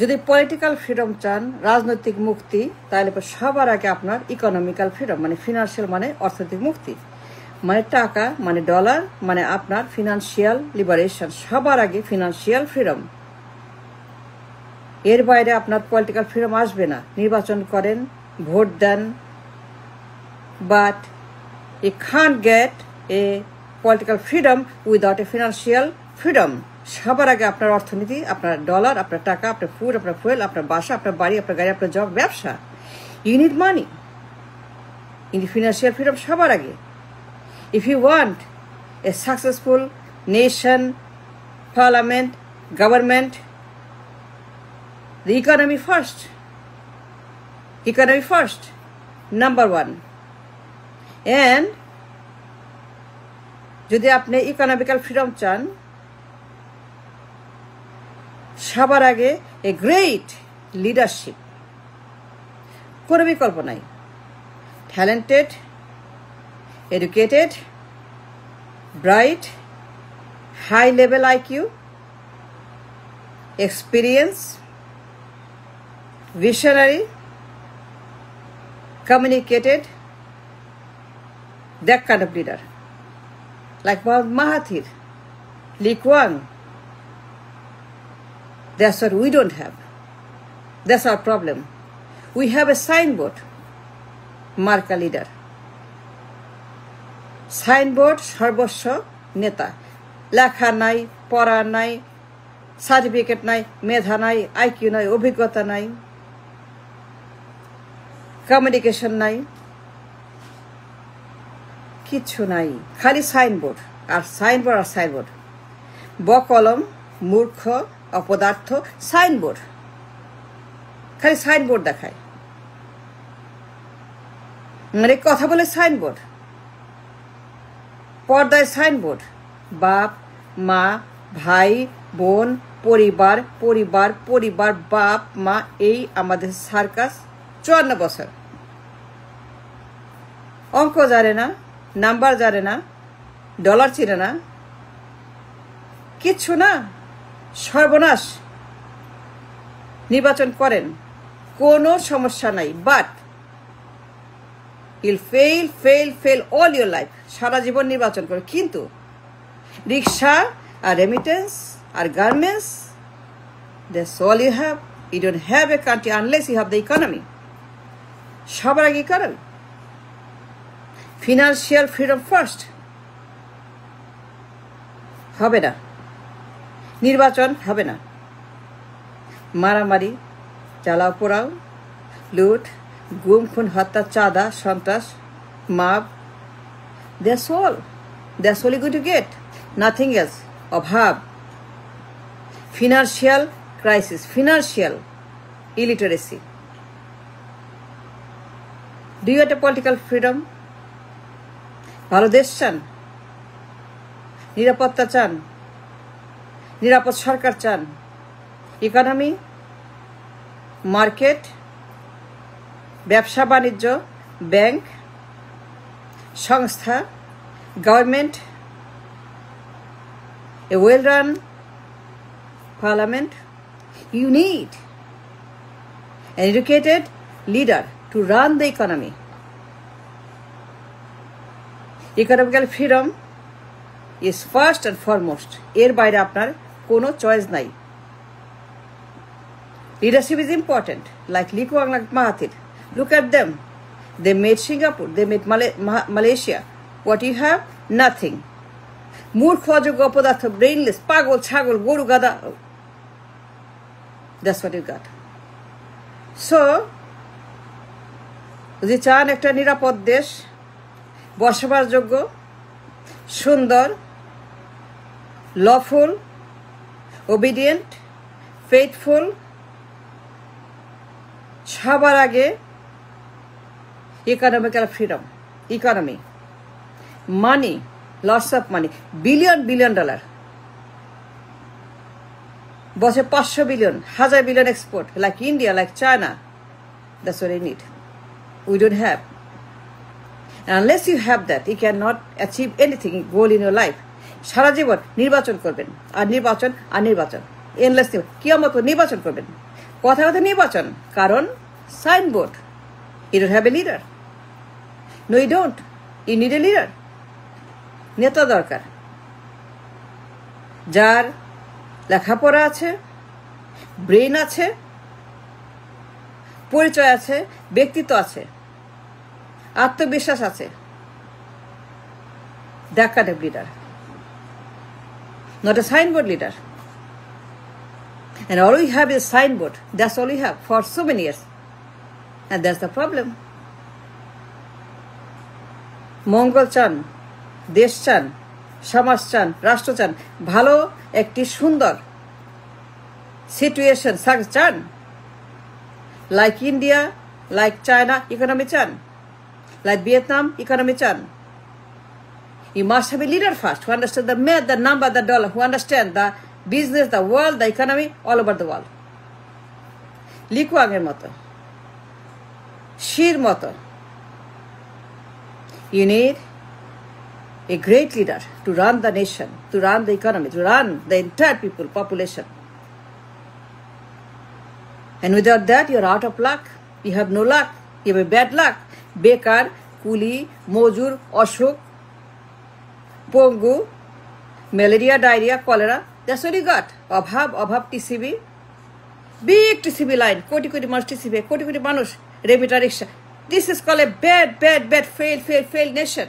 যদি political freedom চান, রাজনৈতিক মুক্তি, তাহলে সবার আগে আপনার ইকোনমিক্যাল ফ্রিডম মানে ফিনান্সিয়াল মানে অর্থনৈতিক মুক্তি, মানে টাকা মানে ডলার, মানে আপনার ফিনান্সিয়াল লিবারেশন, সবার আগে ফিনান্সিয়াল ফ্রিডম। এর বাইরে আপনার পলিটিক্যাল ফ্রিডম আসবে না। নির্বাচন করেন, ভোট দেন, but you can't get a political freedom without a financial freedom. সবার আগে আপনার অর্থনীতি, আপনার ডলার, আপনার টাকা, আপনার ফুড, আপনার ফুয়েল, আপনার বাসা, আপনার বাড়ি, আপনার গাড়ি, আপনার জব, ব্যবসা। You need money. In the financial freedom সবার আগে। If you want a successful nation, parliament, government, the economy first. Economy first. Number one. And যদি আপনি ইকোনমিক্যাল ফ্রিডম চান, সবার আগে এ গ্রেট লিডারশিপ, কোনো বিকল্প নাই। Talented, educated, bright, high level IQ, experience, visionary, communicated, that kind of leader. Like Mahathir, Lee Kuan. That's what we don't have. That's our problem. We have a signboard, marka leader. Signboard, সর্বস্ব নেতা। লেখা নাই, পড়া নাই, certificate নাই, মেধা নাই, IQ নাই, অভিজ্ঞতা নাই, কমিউনিকেশন নাই, কিচ্ছু নাই, খালি সাইনবোর্ড আর সাইনবোর্ড আর সাইনবোর্ড। বকলম, মূর্খ, অপদার্থ, সাইনবোর্ড, খালি সাইনবোর্ড দেখায়, মানে কথা বলে সাইনবোর্ড, পর্দায় সাইনবোর্ড, বাপ মা ভাই বোন পরিবার পরিবার পরিবার বাপ মা, এই আমাদের সার্কাস। 54 বছর অঙ্ক জানে না, নাম্বার জানে না, ডলার চিনে না, কিচ্ছু না, সর্বনাশ। নির্বাচন করেন, কোনো সমস্যা নাই, but you'll fail fail fail all your life. সারা জীবন নির্বাচন করে, কিন্তু রিক্সা আর রেমিটেন্স আর garments, that's all you have. You don't have a country unless you have the economy. সবার আগে করেন ফিনান্সিয়াল ফ্রিডম ফার্স্ট। হবে না, নির্বাচন হবে না, মারামারি, চালাও পোড়াও, লুট, গুম খুন, হত্যা, চাঁদা, সন্ত্রাস, মাপ, that's all you going to get, nothing else. অভাব, financial crisis, financial illiteracy. Do you have a political freedom? ভালো দেশ চান, নিরাপত্তা চান, নিরাপদ সরকার চান, ইকোনমি, মার্কেট, ব্যবসা বাণিজ্য, ব্যাংক, সংস্থা, government, a well-run parliament. You need an educated leader to run the economy. Economical freedom is first and foremost. এর বাইরে আপনার কোনো চয়েস নাই। Leadership is important, like Lee Kuan, like Mahathir. Look at them. They made Singapore, they made Malaysia. What you have? Nothing. মূর্খ, অযোগ্য, অপদার্থ, brainless, পাগল, ছাগল, গরু, গাদা। That's what you got. So, যদি চান একটা নিরাপদ দেশ, বসবাসযোগ্য, সুন্দর, লফুল, ওবিডিয়েন্ট, ফেথফুল, সবার আগে economical freedom, economy, money, lots of money, billion dollar, বছরে 500 billion, 1000 billion export, like India, like China. That's what I need. We don't have. And unless you have that, you cannot achieve anything, goal in your life. সারা জীবন নির্বাচন করবেন, আর নির্বাচন, আর নির্বাচন, endless কিয়ামত নির্বাচন করবেন। কথা কথা নির্বাচন, কারণ signboard. You don't have a leader. No you don't, you need a leader. নেতা দরকার, যার লেখাপড়া আছে, ব্রেন আছে, পরিচয় আছে, ব্যক্তিত্ব আছে, আত্মবিশ্বাস আছে। That kind of leader, not a signboard leader. And all we have is signboard. That's all we have for so many years. And that's the problem. মঙ্গল চান, দেশ চান, সমাজ চান, রাষ্ট্র চান, ভালো একটি সুন্দর সিচুয়েশন চান, like India, like China economy চান, লাইক ভিয়েতনাম ইকোনমি চান। You must have a leader first who understands the math, the number, the dollar, who understands the business, the world, the economy, all over the world. Lee Kuan-yeর মতো, Xiর মতো। You need a great leader to run the nation, to run the economy, to run the entire people, population. And without that, you're out of luck. You have no luck. You have a bad luck. বেকার, কুলি, মজুর, অসুখ, পঙ্গু, malaria, diarrhoea, cholera, that's what you got. অভাব, TCB, big TCB line, crore crore মানুষ TCB, crore crore মানুষ রেমিটা রিক্সা। This is called a bad, failed nation.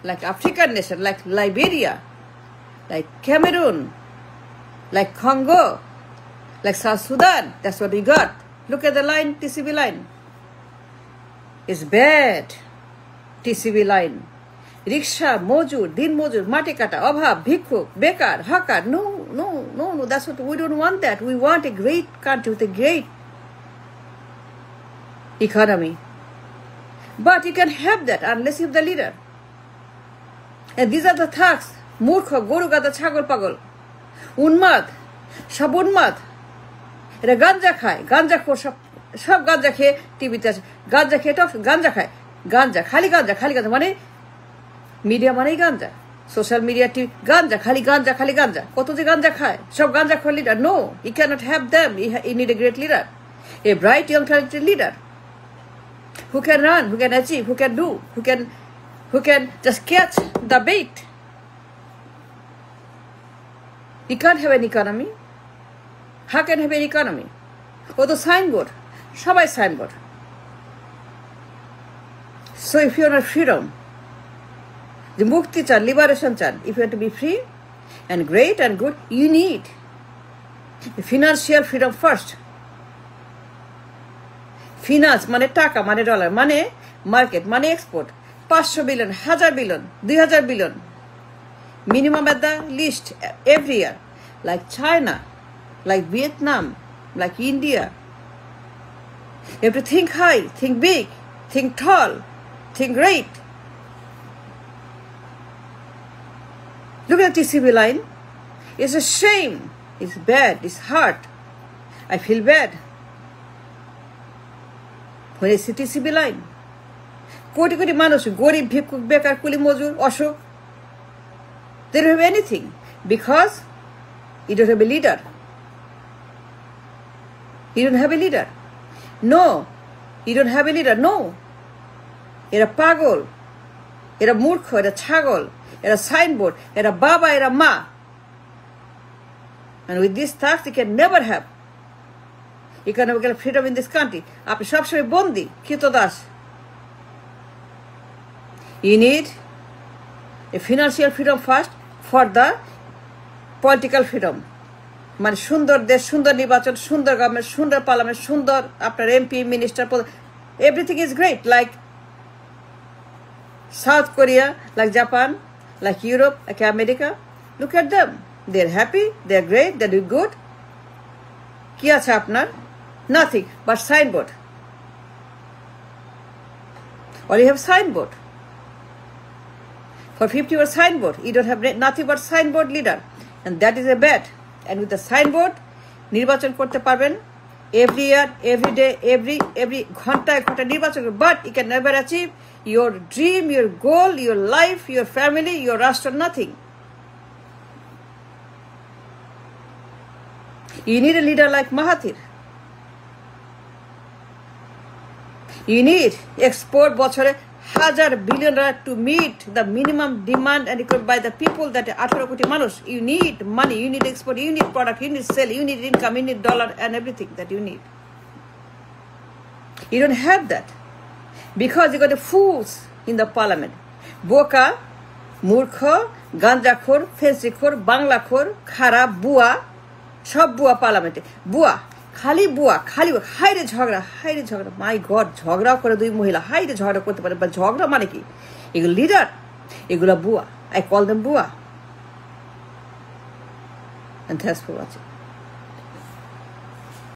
Like African nation, like Liberia, like Cameroon, like Congo, like South Sudan. That's what we got. Look at the line, TCB line. It's bad, TCB line. রিক্সা, মজুর, দিন মজুর, মাটি কাটা, অভাব, ভিক্ষুক, বেকার, হাকার। No, that's what we don't want. That we want a great country with a great economy, but you can have that unless you have the leader. And these are the thugs, মূর্খ, গরু গাদা, ছাগল পাগল, উন্মাদ, সব উন্মাদ। এরা গাঞ্জা খায়, গাঞ্জা খোর, সব গাঞ্জা খেয়ে টিভিতে আছে, গাঞ্জা খেয়ে গাঞ্জা খায়, গাঞ্জা, খালি গাঞ্জা, মানে মিডিয়া মানেই গাঞ্জা, সোশ্যাল মিডিয়া, টিভি, গাঞ্জা, খালি গাঞ্জা। কত যে গাঞ্জা খায়, সব গাঞ্জা খোর leader. No, you can't have them. You need a great leader, a bright young talented leader who can run, who can achieve, who can do, who can just catch the bait. You can't have an economy. How can you have an economy? ও তো signboard, সবাই signboard. So if you want freedom, the mukti chan, liberation chan, if you want to be free and great and good, you need the financial freedom first. Finance মানে টাকা, মানে dollar, মানে market, মানে export. 500 billion, 1000 billion, 2000 billion minimum at the least every year, like China, like Vietnam, like India. You have to think high, think big, think tall, think great. Look at the TCB line. It's a shame. It's bad. It's hard. I feel bad when I see TCB line. Crore crore মানুষ, গরিব, ভিক্ষুক, বেকার, কুলি, মজুর, অসুখ, they don't have anything because you don't have a leader. You don't have a leader. No, you don't have a leader. No. এরা পাগল, এরা মূর্খ, এরা ছাগল, এরা সাইনবোর্ড, এরা বাবা, এরা মা। And with these thugs you can never have economical freedom in this country. আপনি সবসময় বন্দী, কৃতদাস। You need a financial freedom first for the political freedom. মানে সুন্দর দেশ, সুন্দর নির্বাচন, সুন্দর গভর্নমেন্ট, সুন্দর পার্লামেন্ট, সুন্দর আপনার MP, minister, everything is great, like South Korea, like Japan, like Europe, like America. Look at them, they are happy, they are great, they do good. কি আছে আপনার? Nothing but signboard. Or you have signboard. For 50 years signboard, you don't have nothing but signboard leader, and that is a bad. And with the signboard, নির্বাচন করতে পারবেন every year, every day, every ঘন্টায় নির্বাচন, but you can never achieve your dream, your goal, your life, your family, your রাষ্ট্র, nothing. You need a leader like Mahathir. You need export বছরে $1,000 billion to meet the minimum demand and equal by the people that 18 কোটি মানুষ. You need money, you need export, you need product, you need sell, you need income, you need dollar and everything that you need. You don't have that because you got the fools in the parliament. বোকা, মূর্খ, গাঞ্জাখোর, ফেন্সিখোর, বাংলাখোর, খারাপ, বুয়া, সব বুয়া পার্লামেন্টে। বুয়া, খালি বুয়া, খালি হাইরে ঝগড়া, হাইরে ঝগড়া। মাই গড, ঝগড়াও করে দুই মহিলা, হাইরে ঝগড়া করতে পারে। বা ঝগড়া মানে কি? এগুলো লিডার, এগুলো বুয়া। I call them বুয়া। And thanks for watching.